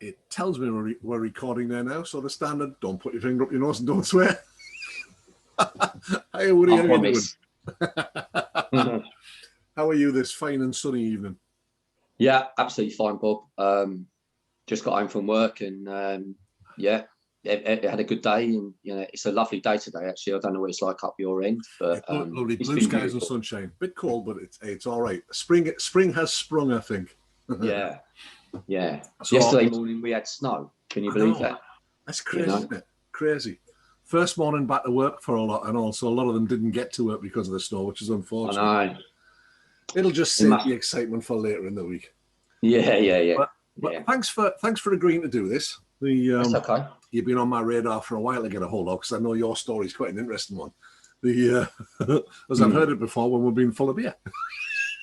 It tells me we're recording there now, so the standard, don't put your finger up your nose and don't swear. Hey, Woody, I how you doing? promise. How are you this fine and sunny evening? Yeah, absolutely fine, Bob. Just got home from work and yeah, it had a good day. And it's a lovely day today. Actually, I don't know what it's like up your end, but It's lovely, it's blue been skies and beautiful. sunshine. Bit cold, but it's all right. Spring has sprung, I think. Yeah, yeah. So Yesterday morning we had snow. Can you I believe know that? that's You crazy, know, isn't it? Crazy. First morning back to work for a lot, and also a lot of them didn't get to work because of the snow, which is I unfortunate. know. It'll just It save must. the excitement for later in the week. Yeah, yeah, yeah, But yeah. thanks for agreeing to do this. The That's okay. You've been on my radar for a while to get a hold of because I know your story is quite an interesting one. The as I've heard Hmm. it before when we've been full of beer.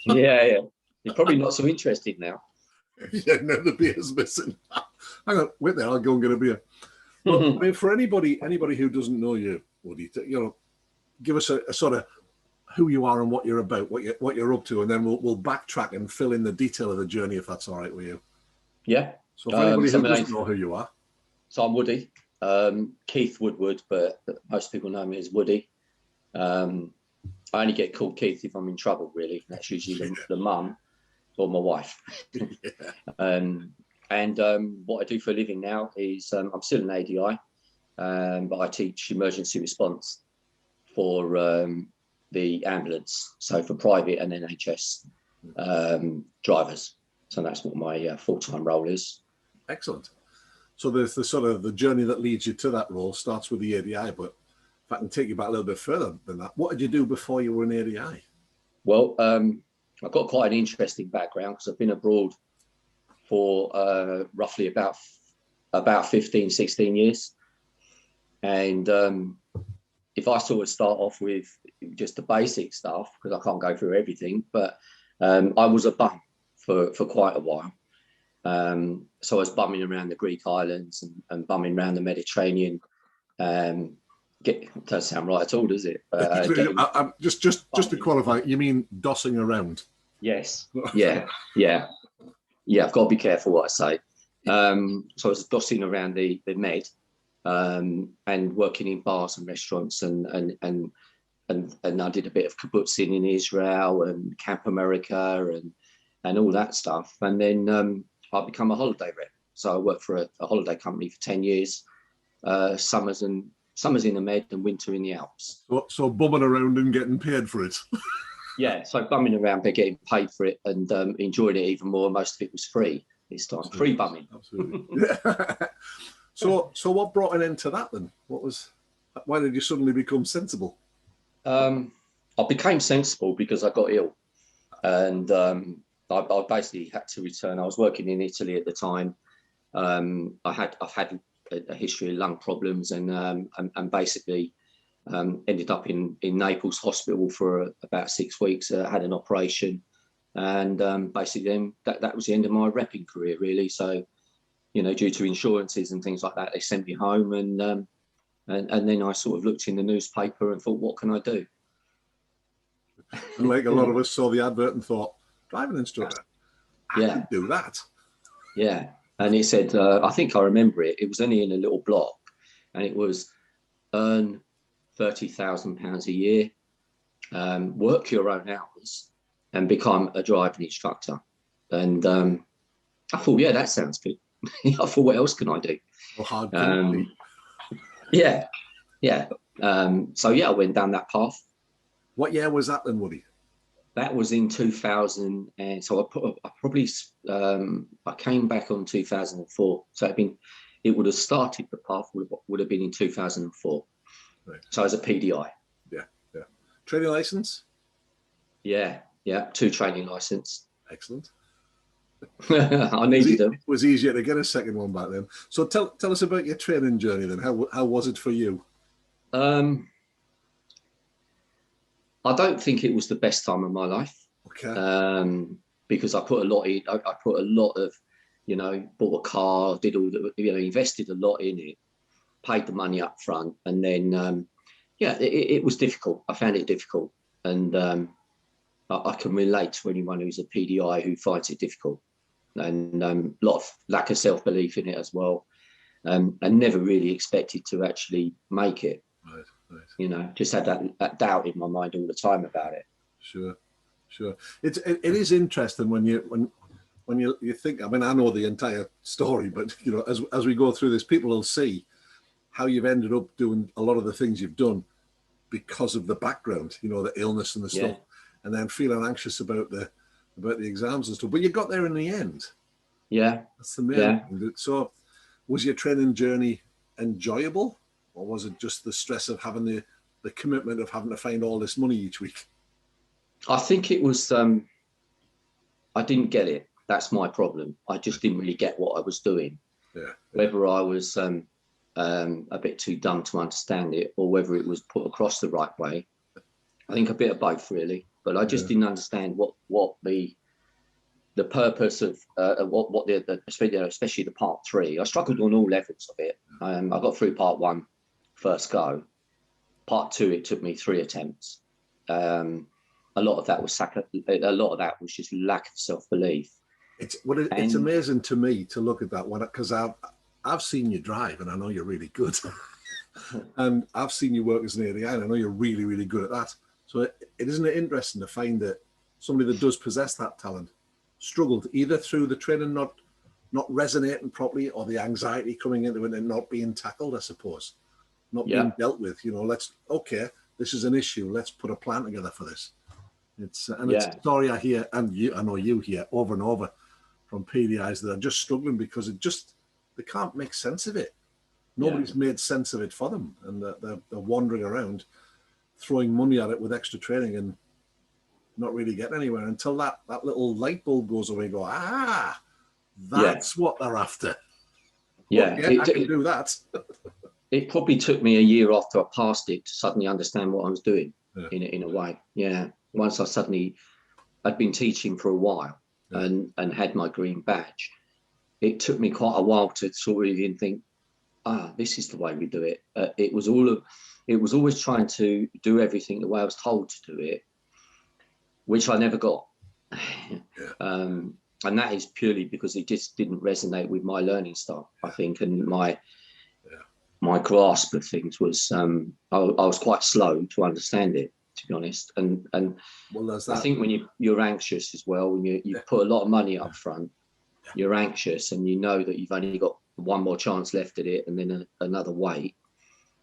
Yeah, yeah. You're probably not so interested now. Yeah, no, the beer's missing. Hang on, wait there. I'll go and get a beer. But I mean, for anybody who doesn't know you, Woody, give us a sort of who you are and what you're about, what you're up to, and then we'll backtrack and fill in the detail of the journey if that's all right with you. Yeah. So for anybody So who my doesn't name's know who you are, So I'm Woody, Keith Woodward, but most people know me as Woody. Um, I only get called Keith if I'm in trouble, really. That's usually the mum or my wife. yeah, And what I do for a living now is I'm still an ADI, but I teach emergency response for the ambulance, so for private and NHS drivers. So that's what my full-time role is. excellent. So there's the sort of the journey that leads you to that role starts with the ADI, but if I can take you back a little bit further than that, what did you do before you were an ADI? Well, I've got quite an interesting background because I've been abroad for roughly about 15, 16 years. And if I sort of start off with just the basic stuff, because I can't go through everything, but I was a bum for quite a while. So I was bumming around the Greek islands and bumming around the Mediterranean. Doesn't sound right at all, does it? Just to qualify, you mean dossing around? Yes. Yeah. Yeah. Yeah. I've got to be careful what I say. So I was dossing around the Med and working in bars and restaurants and I did a bit of kibbutzing in Israel and Camp America and all that stuff. And then I become a holiday rep. So I worked for a holiday company for 10 years, summers in the Med and winter in the Alps. So bumming around and getting paid for it. Yeah, so bumming around, but getting paid for it and enjoying it even more. Most of it was free this time, Absolutely. free bumming. Absolutely. So what brought an end to that then? Why did you suddenly become sensible? I became sensible because I got ill, and I basically had to return. I was working in Italy at the time. I've had a history of lung problems, and basically ended up in Naples hospital for about 6 weeks. Had an operation, and basically then that was the end of my repping career, really. So, due to insurances and things like that, they sent me home, and then I sort of looked in the newspaper and thought, what can I do? And like a lot of us saw the advert and thought, driving instructor, I could do that. Yeah. And it said, I think I remember it. It was only in a little block, and it was earn £30,000 a year, work your own hours, and become a driving instructor. And I thought, yeah, that sounds good. I thought, what else can I do? How hard can it be? Yeah, yeah. So yeah, I went down that path. What year was that then, Woody? That was in 2000, and so I came back on 2004. So it would have started, the path would have been in 2004. Right. So as a PDI. Yeah. Training license? Yeah, 2 training license. Excellent. I needed them. It was easier to get a second one back then. So tell us about your training journey then. How was it for you? I don't think it was the best time of my life. Okay. Because I put a lot in. I put a lot of, bought a car, did all the, invested a lot in it, paid the money up front, and then, it was difficult. I found it difficult, and I can relate to anyone who's a PDI who finds it difficult. and a lot of lack of self-belief in it as well. And never really expected to actually make it. Right, right. You know, just had that doubt in my mind all the time about it. Sure. It is interesting when you think. I mean, I know the entire story, but you know, as we go through this, people will see how you've ended up doing a lot of the things you've done because of the background. You know, the illness and the stuff, and then feeling anxious about the exams and stuff. But you got there in the end. Yeah, that's the main thing. So, was your training journey enjoyable, or was it just the stress of having the commitment of having to find all this money each week? I think it was. I didn't get it. That's my problem. I just didn't really get what I was doing. Yeah. Whether I was a bit too dumb to understand it, or whether it was put across the right way. I think a bit of both, really. But I just didn't understand what the purpose of what the especially the part 3. I struggled on all levels of it. I got through part 1 first go. Part 2, it took me 3 attempts. A lot of that was just lack of self-belief. It's amazing to me to look at that one, because I've seen you drive and I know you're really good. And I've seen you work as an ADI and I know you're really, really good at that. So isn't it interesting to find that somebody that does possess that talent struggled either through the training not resonating properly, or the anxiety coming into it and not being tackled, I suppose, not being dealt with. You know, this is an issue. Let's put a plan together for this. It's a story I hear, and I know you hear over and over from PDIs that are just struggling because they can't make sense of it. Nobody's made sense of it for them, and they're wandering around throwing money at it with extra training and not really getting anywhere until that little light bulb goes away and go, that's what they're after. Yeah, I can do that. It probably took me a year after I passed it to suddenly understand what I was doing in a way. Yeah. Once I'd been teaching for a while and had my green badge, it took me quite a while to sort of even think, this is the way we do it. It was always trying to do everything the way I was told to do it, which I never got. And that is purely because it just didn't resonate with my learning style, I think, and my grasp of things was I was quite slow to understand it, to be honest. And I think when you're anxious as well, when you put a lot of money up front, you're anxious and you know that you've only got one more chance left at it and then another wait,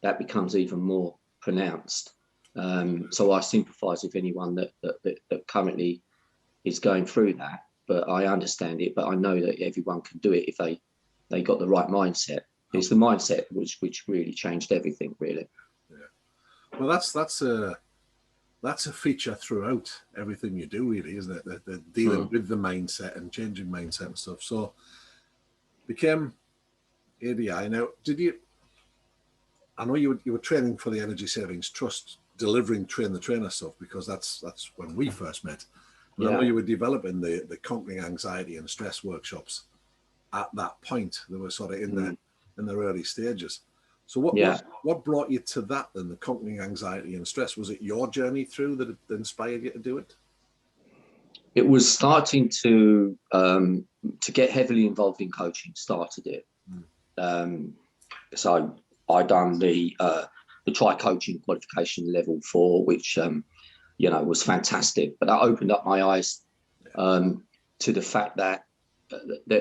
that becomes even more pronounced. So I sympathise with anyone that currently is going through that, but I understand it. But I know that everyone can do it if they got the right mindset. It's the mindset which really changed everything, really. Yeah. Well, that's a feature throughout everything you do, really, isn't it? The dealing with the mindset and changing mindset and stuff. So became ADI. Now, I know you were training for the Energy Savings Trust, delivering Train the Trainer stuff, because that's when we first met. And I know you were developing the Conquering Anxiety and Stress workshops at that point. They were sort of in their early stages. So what brought you to that then, the Conquering Anxiety and Stress? Was it your journey through that inspired you to do it? It was starting to get heavily involved in coaching, started it. So I done the Tri Coaching Qualification Level 4, which was fantastic. But that opened up my eyes to the fact that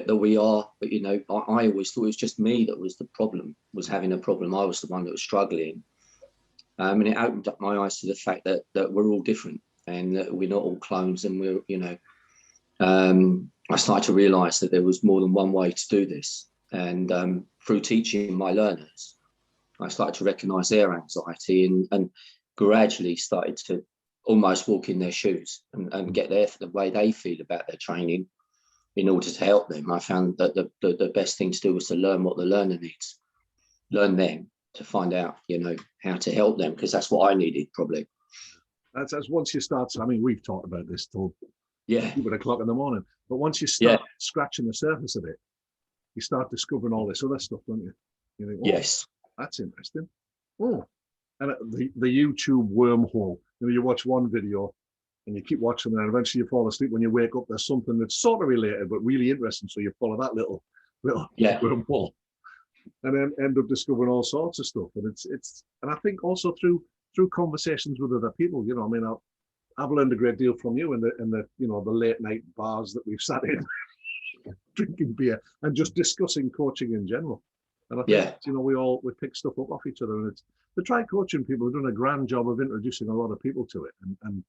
we are, I always thought it was just me that was the problem, was having a problem. I was the one that was struggling. And it opened up my eyes to the fact that we're all different and that we're not all clones. And I started to realise that there was more than one way to do this. And through teaching my learners, I started to recognise their anxiety and gradually started to almost walk in their shoes and get there for the way they feel about their training in order to help them. I found that the best thing to do was to learn what the learner needs, learn them, to find out, how to help them, because that's what I needed probably. That's once you start, I mean, we've talked about this till 7 o'clock in the morning, but once you start scratching the surface of it, you start discovering all this other stuff, don't you? You think, yes, that's interesting. Oh, and the YouTube wormhole. You watch one video and you keep watching them, and eventually you fall asleep. When you wake up, there's something that's sort of related but really interesting, so you follow that little Yeah. wormhole, and then end up discovering all sorts of stuff. And and I think also through conversations with other people, I mean, I've learned a great deal from you in the the late night bars that we've sat in drinking beer and just discussing coaching in general. And I think we pick stuff up off each other, and it's the Try Coaching people have done a grand job of introducing a lot of people to it and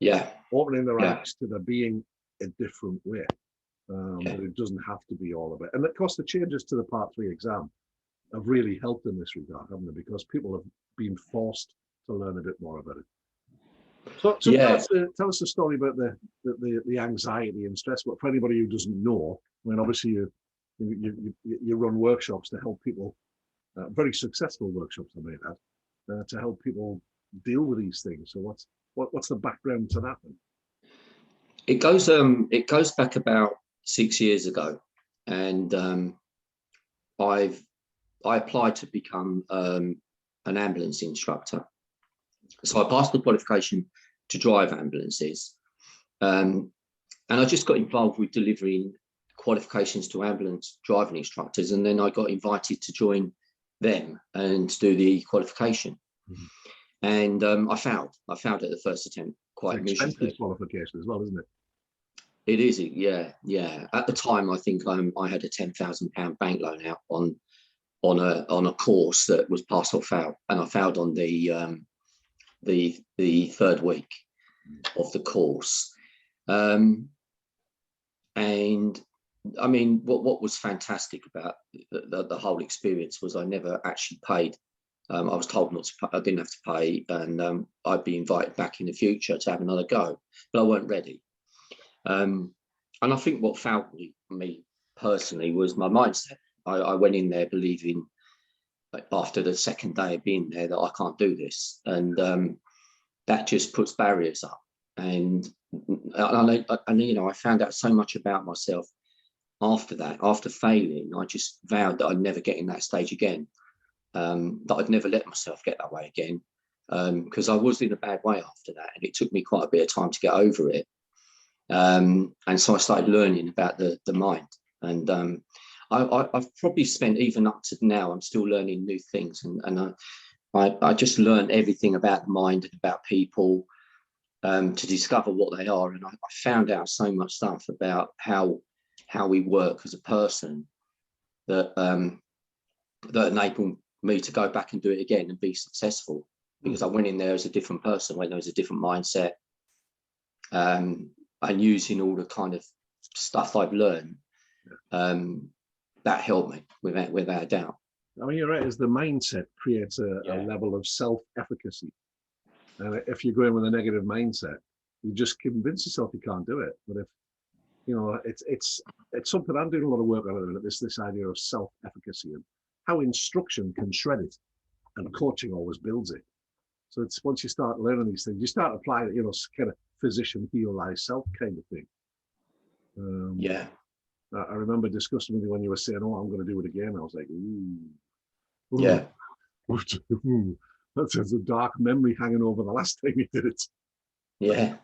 opening their eyes to there being a different way. That it doesn't have to be all of it. And of course, the changes to the Part 3 exam have really helped in this regard, haven't they? Because people have been forced to learn a bit more about it. So tell us a story about the anxiety and stress. But for anybody who doesn't know, I mean, obviously you run workshops to help people, very successful workshops, I may add, to help people deal with these things. So what's the background to that then? It goes back about 6 years ago, and I applied to become an ambulance instructor. So I passed the qualification to drive ambulances, and I just got involved with delivering qualifications to ambulance driving instructors, and then I got invited to join them and to do the qualification. And I failed at the first attempt quite miserably. Qualification as well, isn't it? It is, yeah. At the time, I think I had a £10,000 bank loan out on a course that was pass or fail, and I failed on the third week of the course. And I mean, what was fantastic about the whole experience was I never actually paid. I was told not to pay, I didn't have to pay, and I'd be invited back in the future to have another go, but I weren't ready. And I think what failed me personally was my mindset. I went in there believing, like, after the second day of being there, that I can't do this, and that just puts barriers up. And I found out so much about myself after that. After failing, I just vowed that I'd never get in that stage again, that I'd never let myself get that way again, because I was in a bad way after that, and it took me quite a bit of time to get over it. And so I started learning about the mind, and I've probably spent, even up to now, I'm still learning new things, and I just learned everything about the mind and about people, to discover what they are. And I found out so much stuff about how we work as a person that enabled me to go back and do it again and be successful, because I went in there as a different person, went there as a different mindset, and using all the kind of stuff I've learned, that helped me without a doubt. I mean, you're right, as the mindset creates a level of self-efficacy. And if you go in with a negative mindset, you just convince yourself you can't do it. But if, it's something I'm doing a lot of work on, this idea of self-efficacy and how instruction can shred it, and coaching always builds it. So it's once you start learning these things, you start applying it, kind of physician heal thyself kind of thing. I remember discussing with you when you were saying, "Oh, I'm going to do it again." I was like, "Ooh, yeah, ooh, that's a dark memory hanging over the last time you did it." Yeah.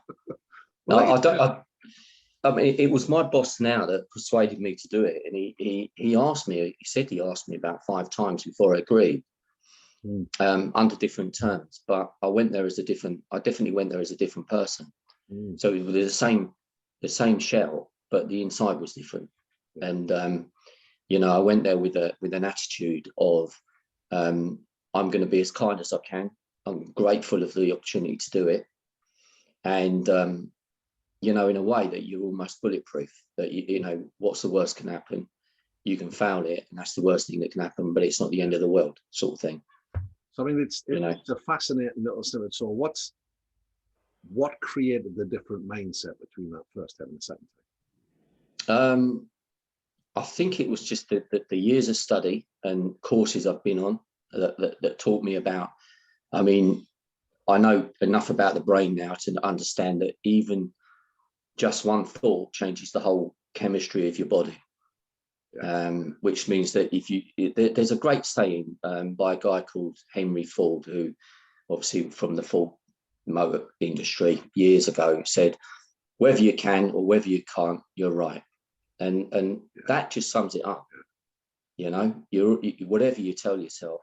No, I mean, it was my boss now that persuaded me to do it, and he asked me. He said he asked me about 5 times before I agreed, under different terms. But I went there as a different. I definitely went there as a different person. So it was the same shell, but the inside was different. And I went there with an attitude of, I'm going to be as kind as I can. I'm grateful of the opportunity to do it, and in a way that you're almost bulletproof. That what's the worst can happen? You can fail it, and that's the worst thing that can happen, but it's not the end of the world, sort of thing. So I mean, it's a fascinating little story. So what created the different mindset between that first time and the second time? I think it was just the years of study and courses I've been on that taught me about. I mean, I know enough about the brain now to understand that even just one thought changes the whole chemistry of your body. Which means that there's a great saying by a guy called Henry Ford, who obviously from the Ford motor industry years ago said, whether you can or whether you can't, you're right. And that just sums it up. You know, whatever you tell yourself,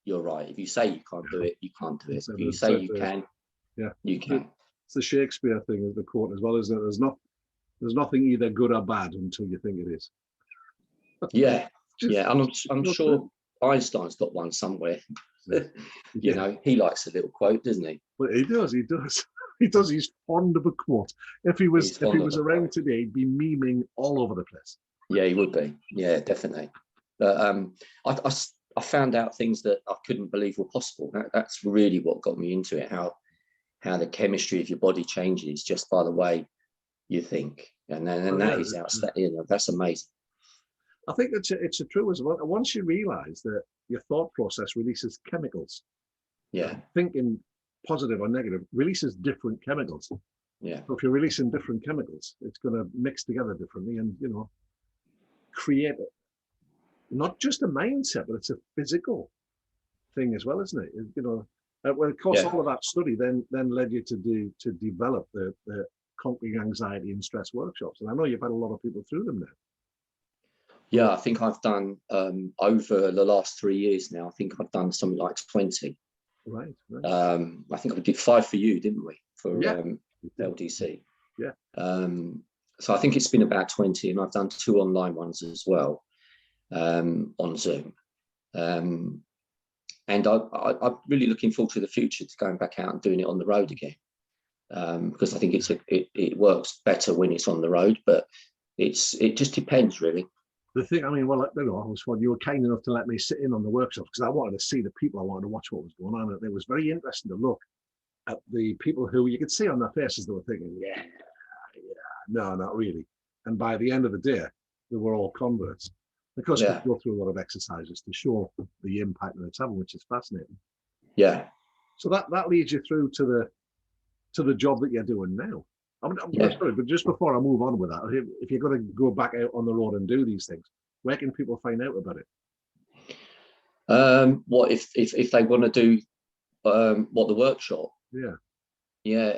you're right. If you say you can't do it, you can't do it. If you say you can, you can. It's the Shakespeare thing of the quote as well, isn't it? There's nothing either good or bad until you think it is. Yeah, and I'm sure Einstein's got one somewhere. You know, he likes a little quote, doesn't he? But he does. He's fond of a quote. If he was around today, he'd be memeing all over the place. Yeah, he would be. Yeah, definitely. But I found out things that I couldn't believe were possible. That's really what got me into it. How the chemistry of your body changes just by the way you think, and that is outstanding. You know, that's amazing. I think it's true as well. Once you realise that your thought process releases chemicals, thinking positive or negative releases different chemicals. Yeah. So if you're releasing different chemicals, it's going to mix together differently, and create not just a mindset, but it's a physical thing as well, isn't it? Well, of course, all of that study then led you to develop the conquering anxiety and stress workshops, and I know you've had a lot of people through them now. Yeah, I think I've done over the last 3 years now. I think I've done something like 20. Right. I think we did 5 for you, didn't we? For LDC. Yeah. So I think it's been about 20, and I've done 2 online ones as well on Zoom. And I'm really looking forward to the future, to going back out and doing it on the road again, because I think it works better when it's on the road, but it just depends really. The thing, I mean, well, you were kind enough to let me sit in on the workshop because I wanted to see the people. I wanted to watch what was going on. And it was very interesting to look at the people who you could see on their faces they were thinking, no, not really. And by the end of the day, they were all converts. Because we go through a lot of exercises to show the impact that it's having, which is fascinating. Yeah. So that leads you through to the job that you're doing now. I'm sorry, but just before I move on with that, if you're going to go back out on the road and do these things, where can people find out about it? What if they want to do the workshop? Yeah.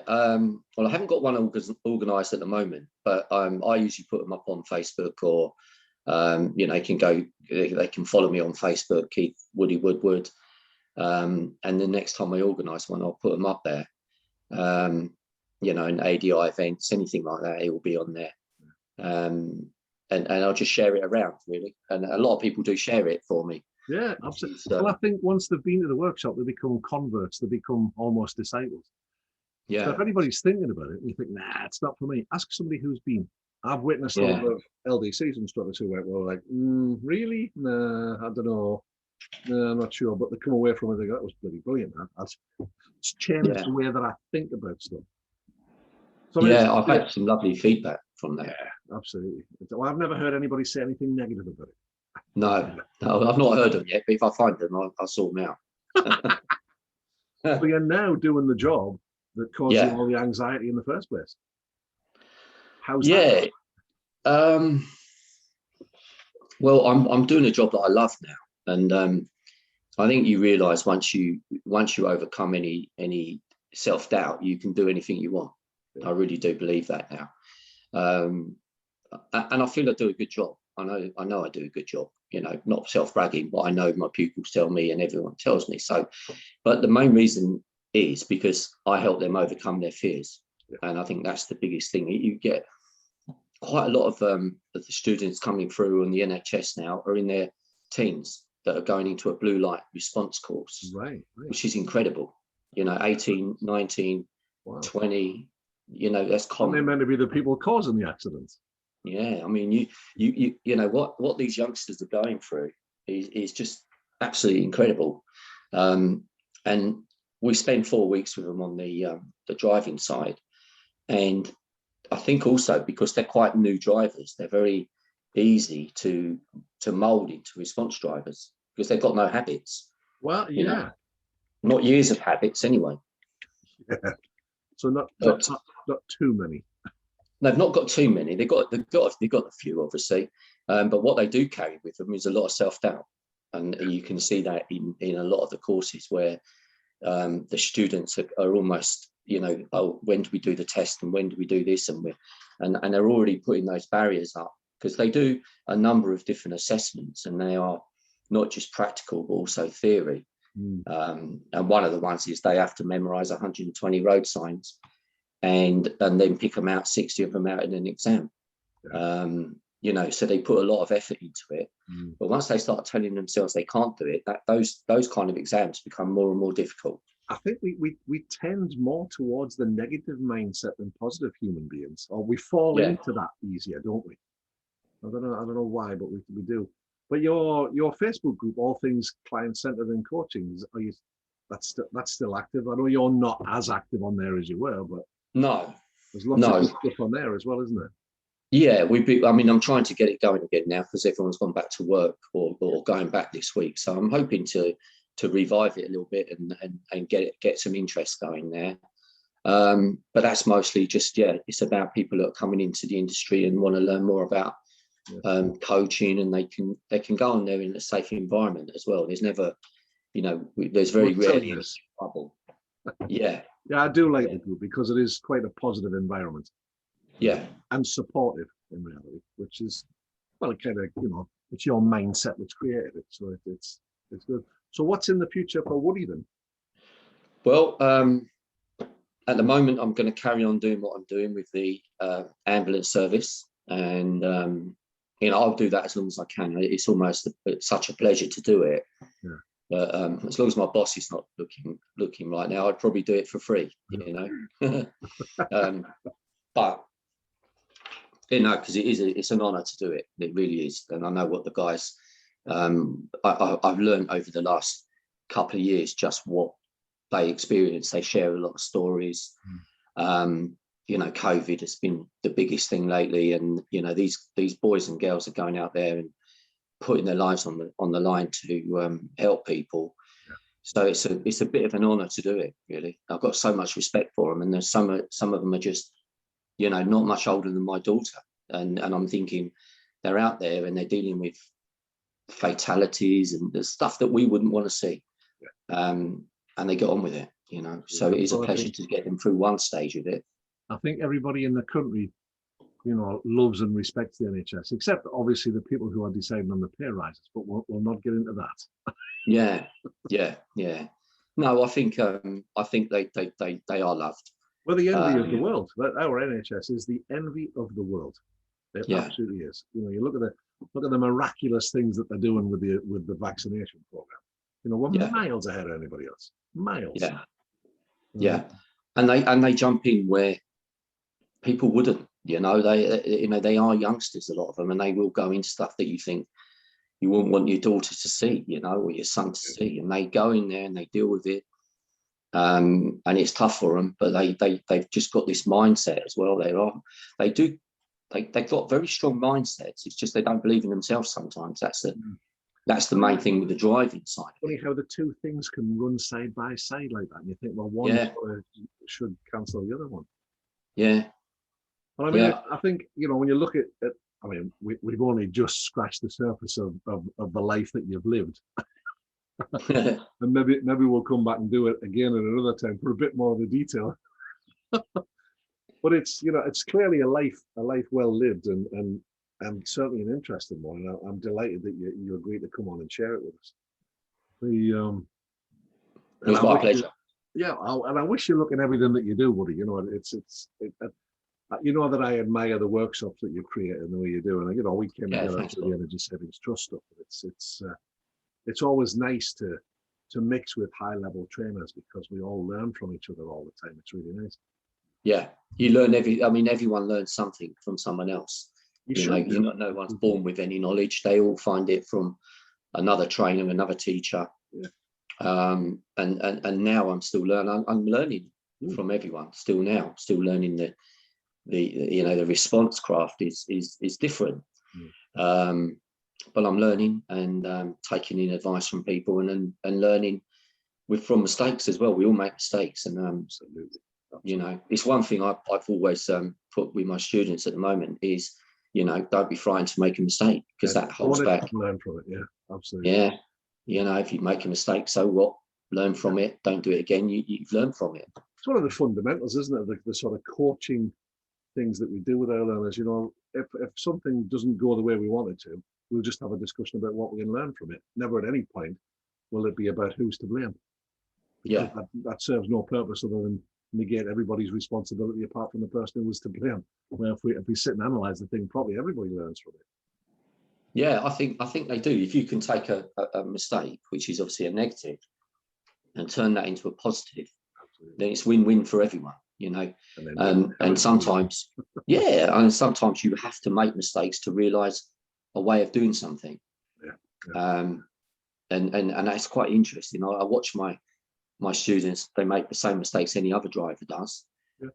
Well, I haven't got one organised at the moment, but I usually put them up on Facebook, or they can follow me on Facebook, Keith Woody Woodward, and the next time I organise one, I'll put them up there. In ADI events, anything like that, it will be on there. And I'll just share it around, really. And a lot of people do share it for me. Yeah, absolutely. Well, I think once they've been to the workshop, they become converts. They become almost disciples. Yeah. So if anybody's thinking about it and you think, nah, it's not for me, ask somebody who's been. I've witnessed a lot of LDCs instructors who went, well, like, really? Nah, I don't know. No, I'm not sure. But they come away from it, they go, that was bloody brilliant. It's changed the way that I think about stuff. So, I've had some lovely feedback from that. Yeah, absolutely. Well, I've never heard anybody say anything negative about it. No, I've not heard them yet, but if I find them, I'll sort them out. So you're now doing the job that caused you all the anxiety in the first place. How's that? Well, I'm doing a job that I love now, and I think you realise once you overcome any self-doubt, you can do anything you want. I really do believe that now, and I feel I do a good job. I know I do a good job. Not self-bragging, but I know my pupils tell me, and everyone tells me so. But the main reason is because I help them overcome their fears, and I think that's the biggest thing. You get quite a lot of the students coming through on the NHS now are in their teens that are going into a blue light response course, right. Which is incredible. 18, 19, 20. That's common. And they're meant to be the people causing the accidents. Yeah, I mean, you know what these youngsters are going through is just absolutely incredible, and we spend 4 weeks with them on the driving side, and I think also because they're quite new drivers, they're very easy to mould into response drivers because they've got no habits. Well, not years of habits anyway. Yeah. So not too many. They've not got too many. They've got a few, obviously, but what they do carry with them is a lot of self-doubt, and you can see that in a lot of the courses where the students are almost you know, oh, when do we do the test and when do we do this? And they're already putting those barriers up, because they do a number of different assessments, and they are not just practical, but also theory. And one of the ones is they have to memorize 120 road signs and then pick them out, 60 of them out in an exam. You know, so they put a lot of effort into it. But once they start telling themselves they can't do it, those kind of exams become more and more difficult. I think we tend more towards the negative mindset than positive human beings, or we fall into that easier, don't we? I don't know why, but we do. But your Facebook group, All Things Client Centered and Coaching, that's still active? I know you're not as active on there as you were, but no, there's lots of good stuff on there as well, isn't there? Yeah, I'm trying to get it going again now, because everyone's gone back to work or going back this week. So I'm hoping to revive it a little bit and get some interest going there. But that's mostly just, it's about people that are coming into the industry and want to learn more about coaching, and they can go on there in a safe environment as well. There's never, you know, there's very rarely any trouble. Yeah, I do like the group because it is quite a positive environment. Yeah, and supportive in reality, which is, well, it kind of, you know, it's your mindset that's created it, so it's good. So what's in the future for Woody then? Well, at the moment, I'm going to carry on doing what I'm doing with the ambulance service, and you know, I'll do that as long as I can. It's almost such a pleasure to do it. But as long as my boss is not looking right now, I'd probably do it for free, you know. But you know, because it's an honor to do it. It really is. And I know what the guys, I've learned over the last couple of years just what they experience. They share a lot of stories. You know, COVID has been the biggest thing lately, and you know, these boys and girls are going out there and putting their lives on the line to help people. So it's a bit of an honor to do it. Really, I've got so much respect for them, and there's some of them are just, you know, not much older than my daughter. And I'm thinking they're out there and they're dealing with fatalities and the stuff that we wouldn't want to see. And they get on with it, you know. So it is a pleasure to get them through one stage of it. I think everybody in the country, you know, loves and respects the NHS, except obviously the people who are deciding on the pay rises, but we'll not get into that. Yeah. No, I think they are loved. Well, the envy of the world. Our NHS is the envy of the world. It absolutely is. You know, you look at the miraculous things that they're doing with the vaccination program. You know, we're miles ahead of anybody else. Miles. Yeah. And they jump in where people wouldn't. You know, they are youngsters, a lot of them, and they will go into stuff that you think you wouldn't want your daughter to see, you know, or your son to see, and they go in there and they deal with it. And it's tough for them, but they've just got this mindset as well. They've got very strong mindsets. It's just they don't believe in themselves sometimes. That's the main thing with the driving side. Funny how the two things can run side by side like that, and you think, well, one should cancel the other one. Yeah. But I mean, I think, you know, when you look at I mean, we've only just scratched the surface of the life that you've lived. And maybe we'll come back and do it again at another time for a bit more of the detail. But it's, you know, it's clearly a life well lived, and certainly an interesting one. And I'm delighted that you agreed to come on and share it with us. It was my pleasure. And I wish you luck in everything that you do, Woody. You know, you know that I admire the workshops that you've created and the way you do. And you know, we came together to the Energy Savings Trust stuff. It's always nice to mix with high level trainers, because we all learn from each other all the time. It's really nice. Yeah, you learn everyone learns something from someone else. No one's born with any knowledge. They all find it from another trainer, another teacher. And now I'm still learning. I'm learning from everyone still learning the response craft is different. But I'm learning and taking in advice from people and learning from mistakes as well. We all make mistakes, and absolutely. You know, it's one thing I've always put with my students at the moment is, you know, don't be frightened to make a mistake, because that holds back. Learn from it, absolutely. Yeah, you know, if you make a mistake, so what? Learn from it. Don't do it again. You've learned from it. it's one of the fundamentals, isn't it? The sort of coaching things that we do with our learners. You know, if something doesn't go the way we want it to, we'll just have a discussion about what we can learn from it. Never at any point will it be about who's to blame, because that serves no purpose other than negate everybody's responsibility apart from the person who was to blame. Well, if we sit and analyze the thing properly, everybody learns from it. Yeah, I think they do. If you can take a mistake, which is obviously a negative, and turn that into a positive, then it's win-win for everyone, you know. And sometimes, and sometimes you have to make mistakes to realize a way of doing something. And that's quite interesting. I watch my students; they make the same mistakes any other driver does,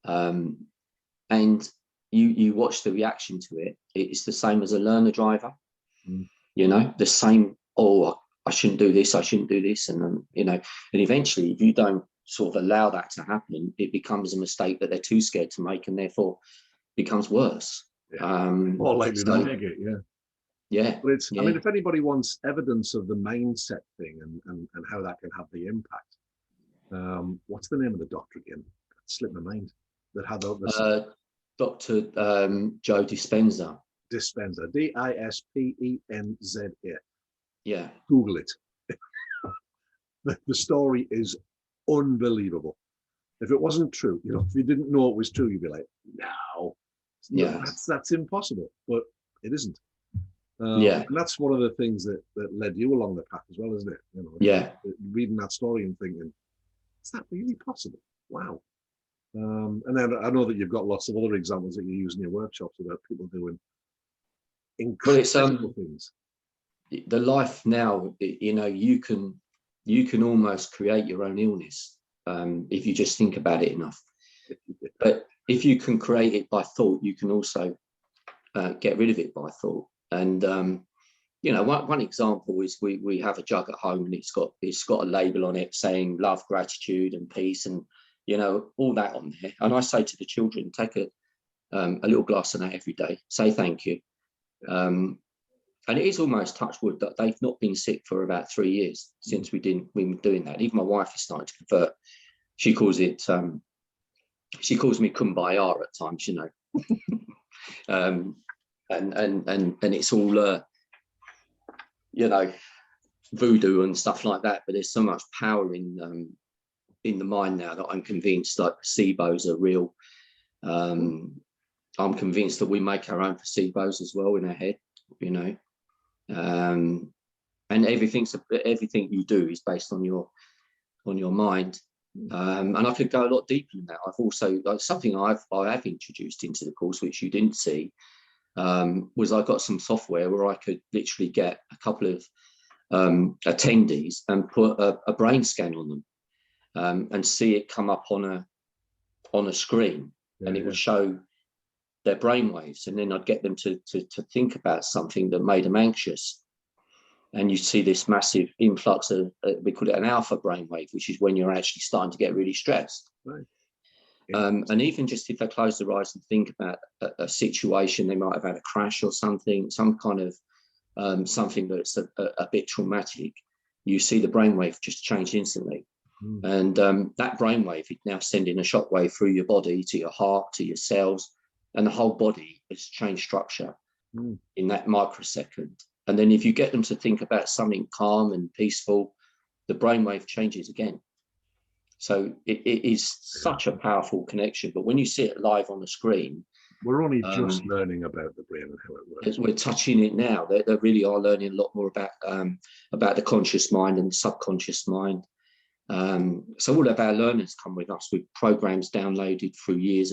and you watch the reaction to it. It's the same as a learner driver. You know, the same. Oh, I shouldn't do this. I shouldn't do this, and you know, and eventually, if you don't sort of allow that to happen, it becomes a mistake that they're too scared to make, and therefore becomes worse. More likely to make it. But it's. I mean, if anybody wants evidence of the mindset thing and how that can have the impact, what's the name of the doctor again? Slipped my mind. That had this. Dr. Joe Dispenza. Dispenza, Dispenza. Yeah. Google it. The story is unbelievable. If it wasn't true, you know, if you didn't know it was true, you'd be like, no, that's impossible. But it isn't. And that's one of the things that led you along the path as well, isn't it? You know, reading that story and thinking, is that really possible? Wow. And then I know that you've got lots of other examples that you use in your workshops about people doing incredible things. The life now, you know, you can almost create your own illness if you just think about it enough. But if you can create it by thought, you can also get rid of it by thought. And you know, one example is we have a jug at home, and it's got a label on it saying love, gratitude, and peace, and you know, all that on there. And I say to the children, take a little glass of that every day. Say thank you. And it is almost touch wood that they've not been sick for about 3 years since we've been doing that. Even my wife is starting to convert. She calls me kumbaya at times, you know. And it's all you know, voodoo and stuff like that. But there's so much power in the mind now that I'm convinced that placebos are real. I'm convinced that we make our own placebos as well in our head, you know. And everything you do is based on your mind. And I could go a lot deeper than that. I've also, like, something I have introduced into the course, which you didn't see, was I got some software where I could literally get a couple of attendees and put a brain scan on them, and see it come up on a screen, and it would show their brain waves, and then I'd get them to think about something that made them anxious, and you see this massive influx of we call it an alpha brainwave, which is when you're actually starting to get really stressed. Right. And even just if they close their eyes and think about a situation, they might have had a crash or something, some kind of something that's a bit traumatic, you see the brainwave just change instantly. And that brainwave is now sending a shockwave through your body to your heart, to your cells, and the whole body has changed structure in that microsecond. And then if you get them to think about something calm and peaceful, the brainwave changes again. So it is such a powerful connection. But when you see it live on the screen, we're only just learning about the brain and how it works. We're touching it now. They really are learning a lot more about the conscious mind and the subconscious mind. So all of our learners come with us with programs downloaded through years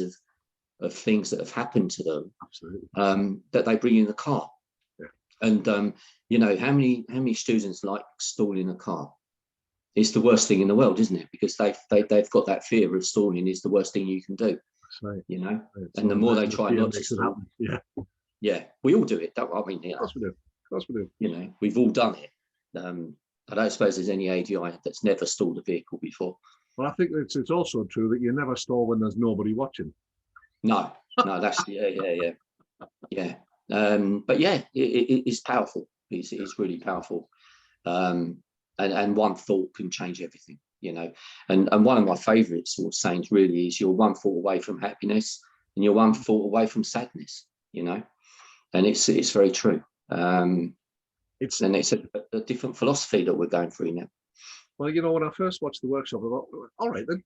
of things that have happened to them. Absolutely. That they bring in the car. Yeah. And you know, how many students like stalling a car? It's the worst thing in the world, isn't it? Because they've got that fear of stalling is the worst thing you can do. That's right. You know, it's and the more they try not to stall, yeah, we all do it, don't we? I mean, of course we do. Of course we do. You know, we've all done it. I don't suppose there's any ADI that's never stalled a vehicle before. Well, I think it's also true that you never stall when there's nobody watching. No, that's yeah. But yeah, it is powerful. It's really powerful. And one thought can change everything. you know. And one of my favourite sort of sayings really is, you're one thought away from happiness and you're one thought away from sadness, you know. And it's very true. It's a different philosophy that we're going through now. Well, you know, when I first watched the workshop, I thought, all right then,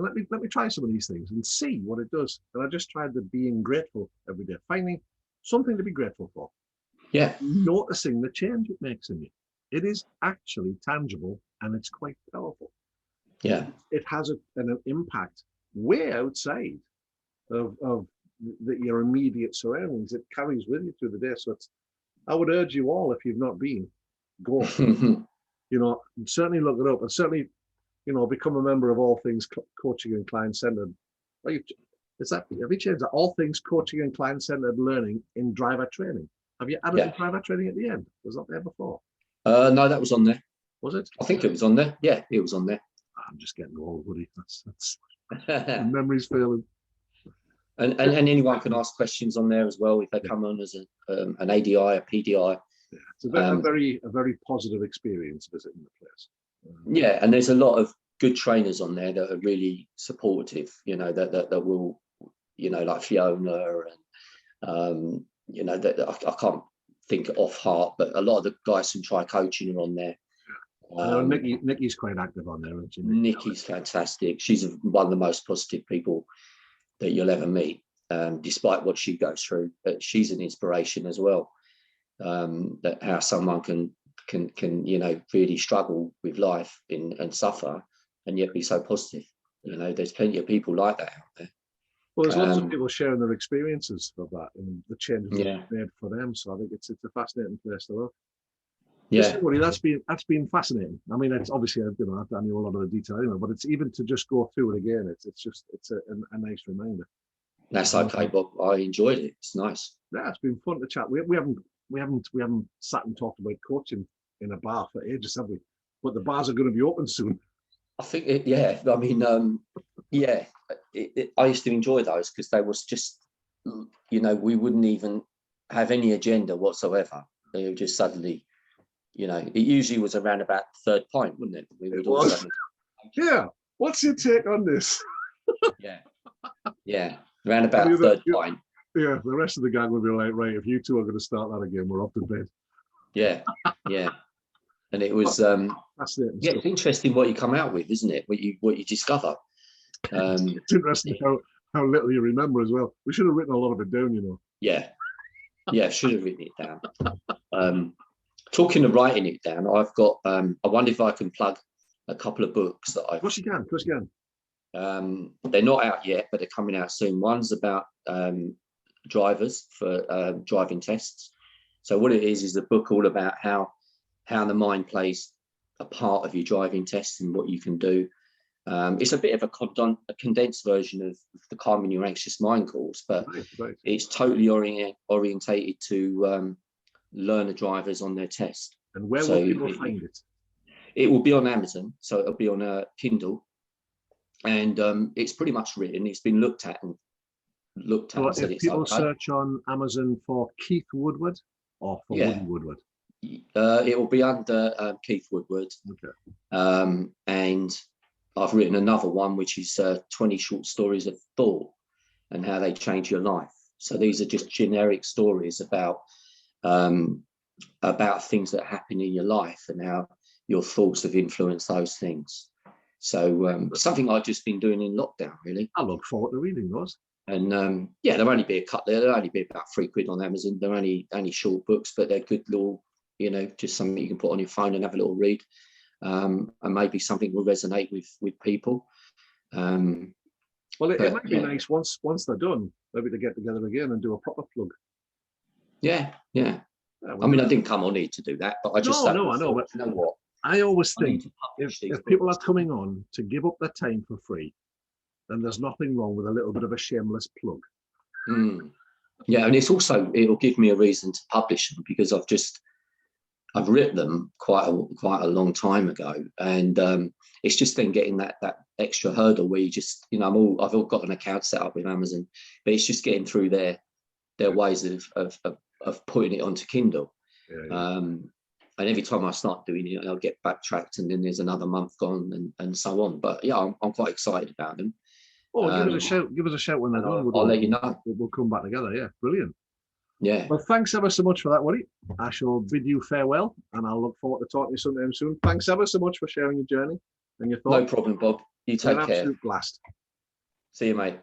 let me try some of these things and see what it does. And I just tried the being grateful every day, finding something to be grateful for. Yeah. Noticing the change it makes in you. It is actually tangible and it's quite powerful. Yeah. It has an impact way outside of your immediate surroundings. It carries with you through the day. So I would urge you all, if you've not been, go. You know, certainly look it up, and certainly, you know, become a member of All Things Coaching and Client Centered. Have you changed that? All Things Coaching and Client Centered Learning in driver training. Have you added the driver training at the end? Was that there before? No, that was on there. Was it? I think it was on there. Yeah, it was on there. I'm just getting old, Woody. That's the memory's failing. And anyone can ask questions on there as well if they come on as an ADI, a PDI. Yeah, it's a very positive experience visiting the place. Yeah, and there's a lot of good trainers on there that are really supportive. You know, that will, you know, like Fiona and you know, that I can't think off heart, but a lot of the guys from Try Coaching are on there. Nikki's quite active on there, isn't she? Nikki's fantastic. She's one of the most positive people that you'll ever meet, despite what she goes through. But she's an inspiration as well. That how someone can you know, really struggle with life and suffer and yet be so positive. You know, there's plenty of people like that out there. Well, there's lots of people sharing their experiences of that and the changes that made for them. So I think it's a fascinating place to look. Yeah, that's been fascinating. I mean, it's obviously, you know, I knew a lot of the detail anyway, but it's even to just go through it again. It's a nice reminder. That's okay, Bob. I enjoyed it. It's nice. Yeah, it's been fun to chat. We haven't sat and talked about coaching in a bar for ages, have we? But the bars are going to be open soon. I think I mean, I used to enjoy those because they was just, you know, we wouldn't even have any agenda whatsoever. They were just suddenly, you know, it usually was around about the third pint, wouldn't it? We would all suddenly... Yeah. What's your take on this? Yeah. Around about the third pint. Yeah, the rest of the gang would be like, right, if you two are going to start that again, we're off to bed. Yeah. And it was it's interesting what you come out with, isn't it? What you discover. It's interesting how little you remember as well. We should have written a lot of it down, you know. Yeah, should have written it down. Talking of writing it down, I've got I wonder if I can plug a couple of books that I've... Of course you can. They're not out yet, but they're coming out soon. One's about drivers for driving tests. So what it is a book all about how the mind plays a part of your driving test and what you can do. It's a bit of a condensed version of the Calming Your Anxious Mind course, but it's totally orientated to learner drivers on their test. And where will people find it? It will be on Amazon, so it'll be on a Kindle, and it's pretty much written. It's been looked at. So if people search on Amazon for Keith Woodward or for Woody Woodward, it will be under Keith Woodward. Okay. And I've written another one, which is 20 short stories of thought and how they change your life. So these are just generic stories about things that happen in your life and how your thoughts have influenced those things. So something I've just been doing in lockdown, really. I look forward to reading those. And there'll only be a cut there. There'll only be about £3 on Amazon. They're only short books, but they're good little, you know, just something you can put on your phone and have a little read. And maybe something will resonate with people. Well, it might be nice once they're done, maybe to get together again and do a proper plug. Yeah. I mean, I didn't come on here to do that, but I just... No, I know, but you know what? I always think if people are coming on to give up their time for free, then there's nothing wrong with a little bit of a shameless plug. Yeah, and it'll give me a reason to publish them because I've written them quite a long time ago, and it's just then getting that extra hurdle where you just, you know, I've all got an account set up with Amazon, but it's just getting through their ways of putting it onto Kindle. and every time I start doing it, I'll get backtracked, and then there's another month gone, and so on. But yeah, I'm quite excited about them. Oh, give us a shout. Give us a shout when they're done. I'll let you know. We'll come back together. Yeah, brilliant. Yeah. Well, thanks ever so much for that, Woody. I shall bid you farewell, and I'll look forward to talking to you sometime soon. Thanks ever so much for sharing your journey and your thoughts. No problem, Bob. You take care. Absolute blast. See you, mate.